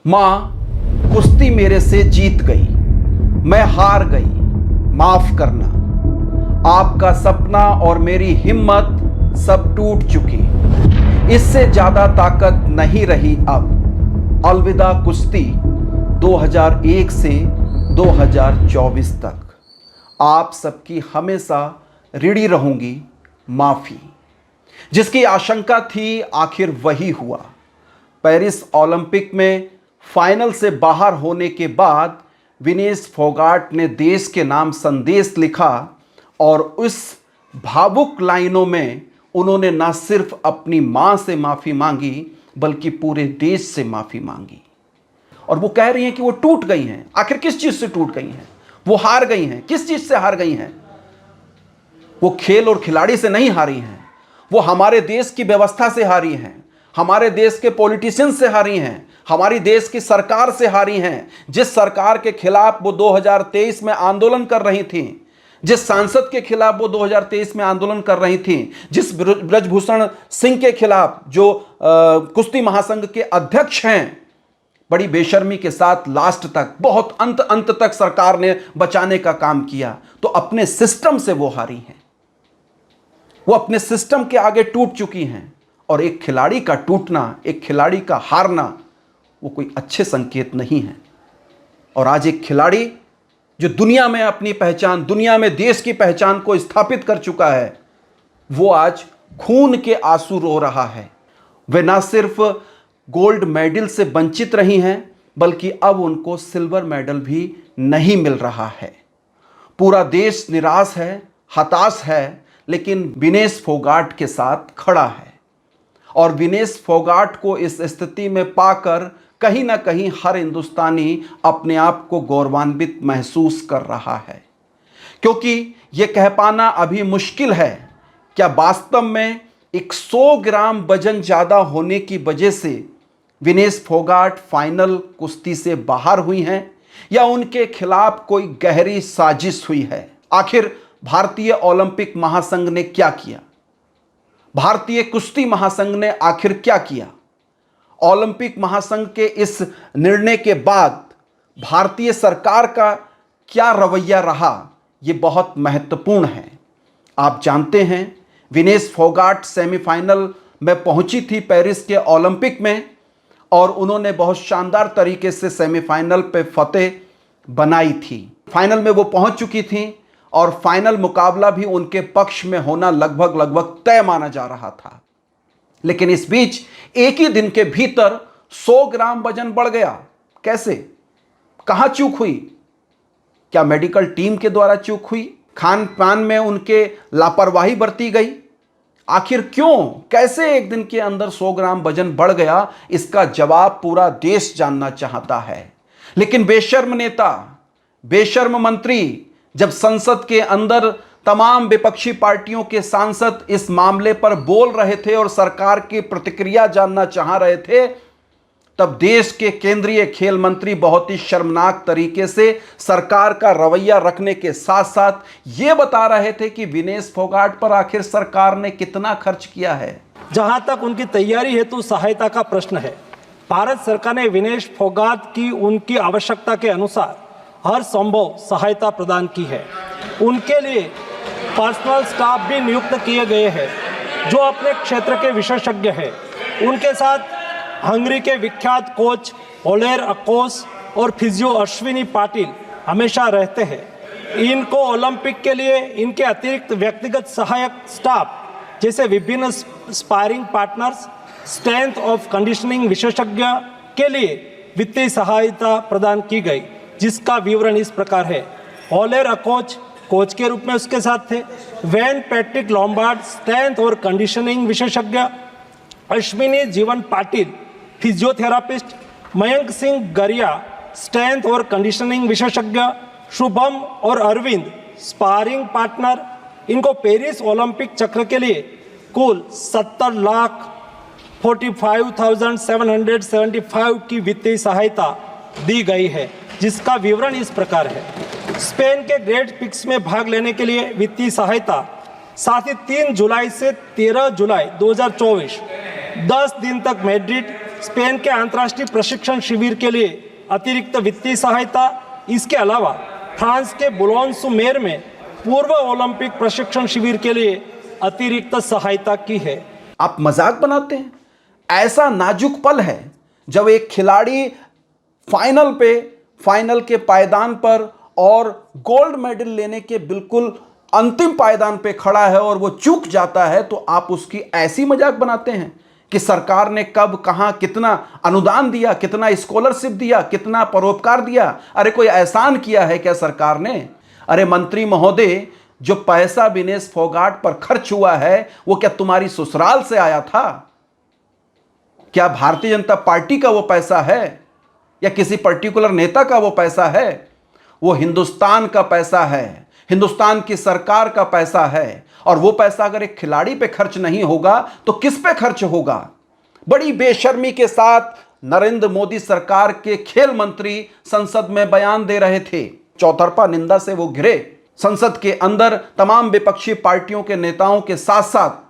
मां, कुश्ती मेरे से जीत गई, मैं हार गई, माफ करना। आपका सपना और मेरी हिम्मत सब टूट चुकी, इससे ज्यादा ताकत नहीं रही अब। अलविदा कुश्ती 2001 से 2024 तक। आप सबकी हमेशा ऋणी रहूंगी माफी। जिसकी आशंका थी आखिर वही हुआ। पेरिस ओलंपिक में फाइनल से बाहर होने के बाद विनेश फोगाट ने देश के नाम संदेश लिखा और उस भावुक लाइनों में उन्होंने न सिर्फ अपनी मां से माफी मांगी बल्कि पूरे देश से माफी मांगी। और वो कह रही हैं कि वो टूट गई हैं। आखिर किस चीज से टूट गई हैं? वो हार गई हैं। किस चीज से हार गई हैं? वो खेल और खिलाड़ी से नहीं हारी हैं, वो हमारे देश की व्यवस्था से हारी हैं, हमारे देश के पॉलिटिशियन से हारी हैं, हमारी देश की सरकार से हारी हैं। जिस सरकार के खिलाफ वो 2023 में आंदोलन कर रही थी, जिस सांसद के खिलाफ वो 2023 में आंदोलन कर रही थी, जिस ब्रजभूषण सिंह के खिलाफ जो कुश्ती महासंघ के अध्यक्ष हैं, बड़ी बेशर्मी के साथ लास्ट तक, बहुत अंत तक सरकार ने बचाने का काम किया। तो अपने सिस्टम से वो हारी हैं, वो अपने सिस्टम के आगे टूट चुकी हैं। और एक खिलाड़ी का टूटना, एक खिलाड़ी का हारना, वो कोई अच्छे संकेत नहीं है। और आज एक खिलाड़ी जो दुनिया में अपनी पहचान, दुनिया में देश की पहचान को स्थापित कर चुका है, वो आज खून के आंसू रो रहा है। वे ना सिर्फ गोल्ड मेडल से वंचित रही हैं बल्कि अब उनको सिल्वर मेडल भी नहीं मिल रहा है। पूरा देश निराश है, हताश है, लेकिन विनेश फोगाट के साथ खड़ा है। और विनेश फोगाट को इस स्थिति में पाकर कहीं ना कहीं हर हिंदुस्तानी अपने आप को गौरवान्वित महसूस कर रहा है। क्योंकि यह कह पाना अभी मुश्किल है, क्या वास्तव में 100 ग्राम वजन ज्यादा होने की वजह से विनेश फोगाट फाइनल कुश्ती से बाहर हुई हैं या उनके खिलाफ कोई गहरी साजिश हुई है? आखिर भारतीय ओलंपिक महासंघ ने क्या किया? भारतीय कुश्ती महासंघ ने आखिर क्या किया? ओलंपिक महासंघ के इस निर्णय के बाद भारतीय सरकार का क्या रवैया रहा? यह बहुत महत्वपूर्ण है। आप जानते हैं, विनेश फोगाट सेमीफाइनल में पहुंची थी पेरिस के ओलंपिक में और उन्होंने बहुत शानदार तरीके से सेमीफाइनल पे फतेह बनाई थी। फाइनल में वो पहुंच चुकी थी और फाइनल मुकाबला भी उनके पक्ष में होना लगभग तय माना जा रहा था। लेकिन इस बीच एक ही दिन के भीतर 100 ग्राम वजन बढ़ गया। कैसे? कहां चूक हुई? क्या मेडिकल टीम के द्वारा चूक हुई? खान पान में उनके लापरवाही बरती गई? आखिर क्यों, कैसे एक दिन के अंदर 100 ग्राम वजन बढ़ गया? इसका जवाब पूरा देश जानना चाहता है। लेकिन बेशर्म नेता, बेशर्म मंत्री जब संसद के अंदर तमाम विपक्षी पार्टियों के सांसद इस मामले पर बोल रहे थे और सरकार की प्रतिक्रिया जानना चाह रहे थे, तब देश के केंद्रीय खेल मंत्री बहुत ही शर्मनाक तरीके से सरकार का रवैया रखने के साथ साथ यह बता रहे थे कि विनेश फोगाट पर आखिर सरकार ने कितना खर्च किया है। जहां तक उनकी तैयारी हेतु सहायता का प्रश्न है, भारत सरकार ने विनेश फोगाट की उनकी आवश्यकता के अनुसार हर संभव सहायता प्रदान की है। उनके लिए पर्सनल स्टाफ भी नियुक्त किए गए हैं जो अपने क्षेत्र के विशेषज्ञ हैं। उनके साथ हंगरी के विख्यात कोच ओलेर अकोस और फिजियो अश्विनी पाटिल हमेशा रहते हैं। इनको ओलंपिक के लिए इनके अतिरिक्त व्यक्तिगत सहायक स्टाफ जैसे विभिन्न sparring partners, strength of conditioning विशेषज्ञ के लिए वित्तीय सहायता प्रदान की गई, जिसका विवरण इस प्रकार है। ओलेर अकोच कोच के रूप में उसके साथ थे, वैन पैट्रिक लॉम्बार्ड स्ट्रेंथ और कंडीशनिंग विशेषज्ञ, अश्विनी जीवन पाटिल फिजियोथेरापिस्ट, मयंक सिंह गरिया स्ट्रेंथ और कंडीशनिंग विशेषज्ञ, शुभम और अरविंद स्पारिंग पार्टनर। इनको पेरिस ओलंपिक चक्र के लिए कुल 70,45,775 की वित्तीय सहायता दी गई है, जिसका विवरण इस प्रकार है। स्पेन के ग्रेट पिक्स में भाग लेने के लिए वित्तीय सहायता, साथ ही 3 जुलाई से 13 जुलाई 2024 10 दिन तक मैड्रिड, स्पेन के अंतर्राष्ट्रीय प्रशिक्षण शिविर के लिए अतिरिक्त वित्तीय सहायता, इसके अलावा फ्रांस के बुलोन-sur-mer में पूर्व ओलंपिक प्रशिक्षण शिविर के लिए अतिरिक्त सहायता की है। आप मजाक बनाते हैं। ऐसा नाजुक पल है जब एक खिलाड़ी फाइनल के पायदान पर और गोल्ड मेडल लेने के बिल्कुल अंतिम पायदान पे खड़ा है और वो चूक जाता है, तो आप उसकी ऐसी मजाक बनाते हैं कि सरकार ने कब कहां कितना अनुदान दिया, कितना स्कॉलरशिप दिया, कितना परोपकार दिया। अरे कोई एहसान किया है क्या सरकार ने? अरे मंत्री महोदय, जो पैसा विनेश फोगाट पर खर्च हुआ है वो क्या तुम्हारी ससुराल से आया था? क्या भारतीय जनता पार्टी का वो पैसा है या किसी पर्टिकुलर नेता का वो पैसा है? वो हिंदुस्तान का पैसा है, हिंदुस्तान की सरकार का पैसा है। और वो पैसा अगर एक खिलाड़ी पे खर्च नहीं होगा तो किस पे खर्च होगा? बड़ी बेशर्मी के साथ नरेंद्र मोदी सरकार के खेल मंत्री संसद में बयान दे रहे थे। चौतरफा निंदा से वो घिरे। संसद के अंदर तमाम विपक्षी पार्टियों के नेताओं के साथ साथ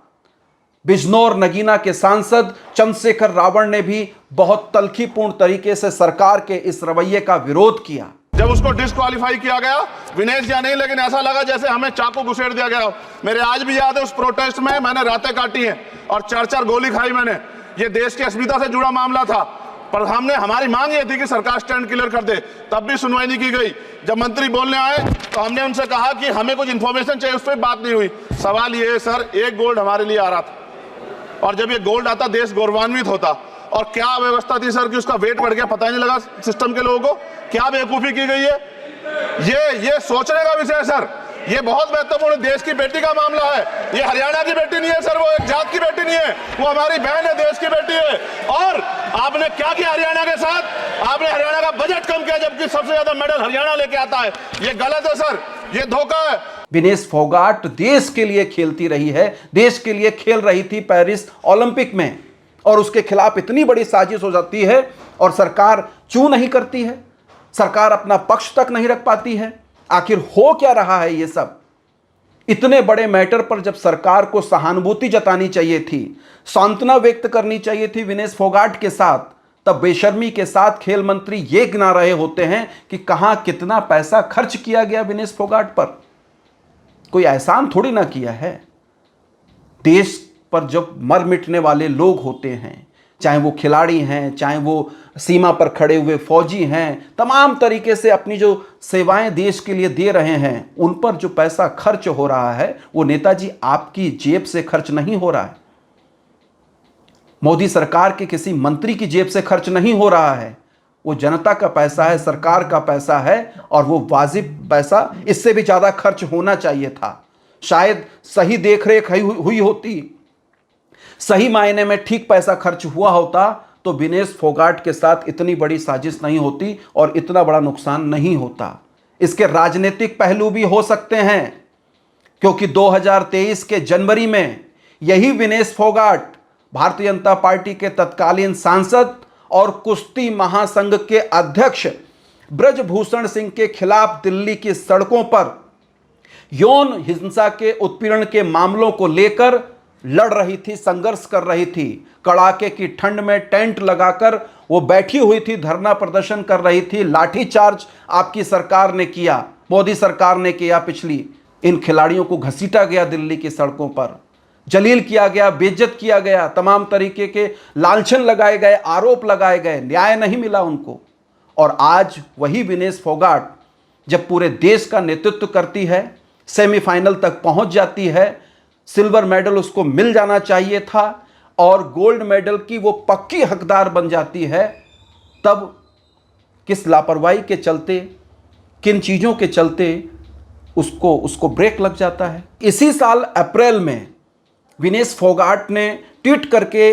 बिजनौर नगीना के सांसद चंद्रशेखर रावण ने भी बहुत तल्खीपूर्ण तरीके से सरकार के इस रवैये का विरोध किया। जब उसको डिस्क्वालीफाई किया गया, विनेश या नहीं, लेकिन ऐसा लगा जैसे हमें चाकू घुसेड़ दिया गया। मेरे आज भी याद है उस प्रोटेस्ट में मैंने रातें काटी हैं और 4-4 गोली खाई मैंने। ये देश की अस्मिता से जुड़ा मामला था, पर हमारी मांग ये थी कि सरकार स्टैंड क्लियर कर दे, तब भी सुनवाई नहीं की गई। जब मंत्री बोलने आए तो हमने उनसे कहा कि हमें कुछ इंफॉर्मेशन चाहिए, उस पर बात नहीं हुई। सवाल ये है सर, एक गोल्ड हमारे लिए आ रहा था और जब ये गोल्ड आता देश गौरवान्वित होता। और क्या व्यवस्था थी सर कि उसका वेट बढ़ गया, पता ही नहीं लगा सिस्टम के लोगों को। क्या बेवकूफी की गई है, ये सोचने का विषय है सर। ये बहुत महत्वपूर्ण देश की बेटी का मामला है। ये हरियाणा की बेटी नहीं है सर, वो एक जात की बेटी नहीं है, वो हमारी बहन है, देश की बेटी है। और आपने क्या किया हरियाणा के साथ? आपने हरियाणा का बजट कम किया, जबकि सबसे ज्यादा मेडल हरियाणा लेके आता है। ये गलत है सर, ये धोखा है। विनेश फोगाट देश के लिए खेलती रही है, देश के लिए खेल रही थी पेरिस ओलंपिक में, और उसके खिलाफ इतनी बड़ी साजिश हो जाती है और सरकार चू नहीं करती है, सरकार अपना पक्ष तक नहीं रख पाती है। आखिर हो क्या रहा है ये सब? इतने बड़े मैटर पर जब सरकार को सहानुभूति जतानी चाहिए थी, सांत्वना व्यक्त करनी चाहिए थी विनेश फोगाट के साथ, तब बेशर्मी के साथ खेल मंत्री ये गिना रहे होते हैं कि कहां कितना पैसा खर्च किया गया विनेश फोगाट पर। कोई एहसान थोड़ी ना किया है। देश पर जब मर मिटने वाले लोग होते हैं, चाहे वो खिलाड़ी हैं, चाहे वो सीमा पर खड़े हुए फौजी हैं, तमाम तरीके से अपनी जो सेवाएं देश के लिए दे रहे हैं, उन पर जो पैसा खर्च हो रहा है वो नेताजी आपकी जेब से खर्च नहीं हो रहा है, मोदी सरकार के किसी मंत्री की जेब से खर्च नहीं हो रहा है। वो जनता का पैसा है, सरकार का पैसा है, और वो वाजिब पैसा, इससे भी ज़्यादा खर्च होना चाहिए था। शायद सही देखरेख हुई होती, सही मायने में ठीक पैसा खर्च हुआ होता तो विनेश फोगाट के साथ इतनी बड़ी साजिश नहीं होती और इतना बड़ा नुकसान नहीं होता। इसके राजनीतिक पहलू भी हो सकते हैं, क्योंकि 2023 के जनवरी में यही विनेश फोगाट भारतीय जनता पार्टी के तत्कालीन सांसद और कुश्ती महासंघ के अध्यक्ष ब्रजभूषण सिंह के खिलाफ दिल्ली की सड़कों पर यौन हिंसा के उत्पीड़न के मामलों को लेकर लड़ रही थी, संघर्ष कर रही थी। कड़ाके की ठंड में टेंट लगाकर वो बैठी हुई थी, धरना प्रदर्शन कर रही थी। लाठीचार्ज आपकी सरकार ने किया, मोदी सरकार ने किया पिछली। इन खिलाड़ियों को घसीटा गया दिल्ली की सड़कों पर, जलील किया गया, बेइज्जत किया गया, तमाम तरीके के लांछन लगाए गए, आरोप लगाए गए, न्याय नहीं मिला उनको। और आज वही विनेश फोगाट जब पूरे देश का नेतृत्व करती है, सेमीफाइनल तक पहुंच जाती है, सिल्वर मेडल उसको मिल जाना चाहिए था और गोल्ड मेडल की वो पक्की हकदार बन जाती है, तब किस लापरवाही के चलते, किन चीज़ों के चलते उसको ब्रेक लग जाता है। इसी साल अप्रैल में विनेश फोगाट ने ट्वीट करके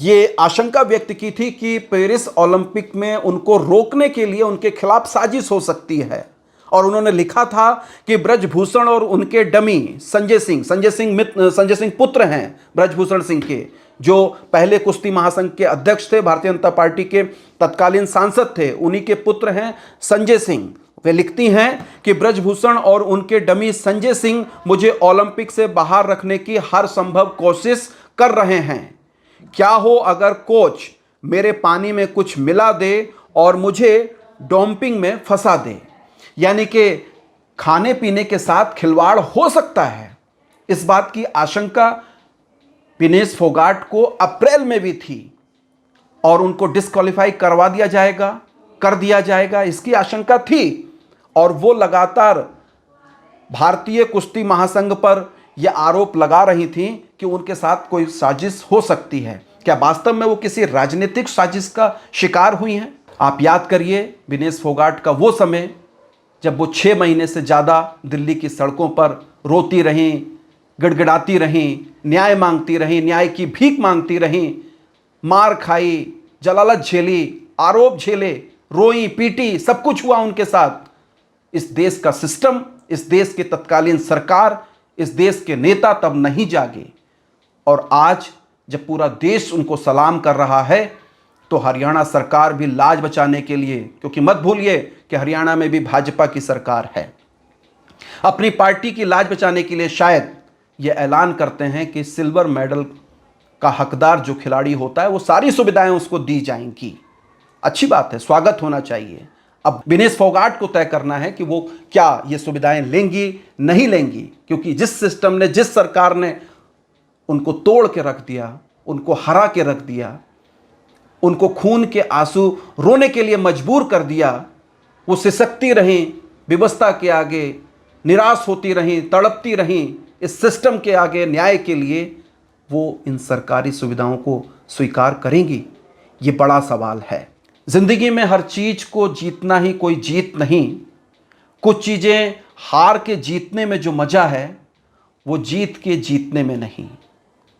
ये आशंका व्यक्त की थी कि पेरिस ओलंपिक में उनको रोकने के लिए उनके खिलाफ साजिश हो सकती है, और उन्होंने लिखा था कि ब्रजभूषण और उनके डमी संजय सिंह पुत्र हैं ब्रजभूषण सिंह के, जो पहले कुश्ती महासंघ के अध्यक्ष थे, भारतीय जनता पार्टी के तत्कालीन सांसद थे, उन्हीं के पुत्र हैं संजय सिंह। वे लिखती हैं कि ब्रजभूषण और उनके डमी संजय सिंह मुझे ओलंपिक से बाहर रखने की हर संभव कोशिश कर रहे हैं। क्या हो अगर कोच मेरे पानी में कुछ मिला दे और मुझे डोपिंग में फंसा दे। यानी कि खाने पीने के साथ खिलवाड़ हो सकता है। इस बात की आशंका विनेश फोगाट को अप्रैल में भी थी और उनको डिस्क्वालीफाई कर दिया जाएगा, इसकी आशंका थी। और वो लगातार भारतीय कुश्ती महासंघ पर यह आरोप लगा रही थी कि उनके साथ कोई साजिश हो सकती है। क्या वास्तव में वो किसी राजनीतिक साजिश का शिकार हुई हैं? आप याद करिए विनेश फोगाट का वो समय जब वो 6 महीने से ज़्यादा दिल्ली की सड़कों पर रोती रहीं, गिड़गिड़ाती रहीं, न्याय मांगती रहीं, न्याय की भीख मांगती रहीं, मार खाई, जलालत झेली, आरोप झेले, रोई पीटी, सब कुछ हुआ उनके साथ। इस देश का सिस्टम, इस देश की तत्कालीन सरकार, इस देश के नेता तब नहीं जागे। और आज जब पूरा देश उनको सलाम कर रहा है तो हरियाणा सरकार भी लाज बचाने के लिए, क्योंकि मत भूलिए कि हरियाणा में भी भाजपा की सरकार है, अपनी पार्टी की लाज बचाने के लिए शायद ये ऐलान करते हैं कि सिल्वर मेडल का हकदार जो खिलाड़ी होता है वो सारी सुविधाएं उसको दी जाएंगी। अच्छी बात है, स्वागत होना चाहिए। अब विनेश फोगाट को तय करना है कि वो क्या ये सुविधाएं लेंगी नहीं लेंगी, क्योंकि जिस सिस्टम ने, जिस सरकार ने उनको तोड़ के रख दिया, उनको हरा के रख दिया, उनको खून के आंसू रोने के लिए मजबूर कर दिया, वो सिसकती रहीं, विवशता के आगे निराश होती रहीं, तड़पती रहीं, इस सिस्टम के आगे न्याय के लिए वो इन सरकारी सुविधाओं को स्वीकार करेंगी? ये बड़ा सवाल है। जिंदगी में हर चीज को जीतना ही कोई जीत नहीं। कुछ चीजें हार के जीतने में जो मजा है वो जीत के जीतने में नहीं।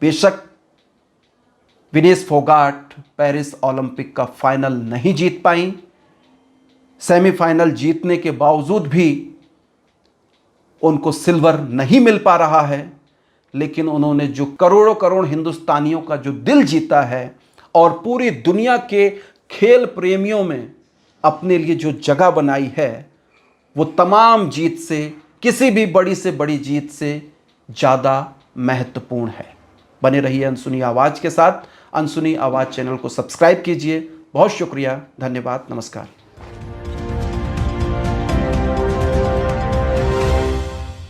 बेशक विनेश फोगाट पेरिस ओलंपिक का फाइनल नहीं जीत पाई, सेमीफाइनल जीतने के बावजूद भी उनको सिल्वर नहीं मिल पा रहा है, लेकिन उन्होंने जो करोड़ों करोड़ हिंदुस्तानियों का जो दिल जीता है और पूरी दुनिया के खेल प्रेमियों में अपने लिए जो जगह बनाई है, वो तमाम जीत से, किसी भी बड़ी से बड़ी जीत से ज़्यादा महत्वपूर्ण है। बने रहिए अनसुनी आवाज़ के साथ। अनसुनी आवाज़ चैनल को सब्सक्राइब कीजिए। बहुत शुक्रिया, धन्यवाद, नमस्कार।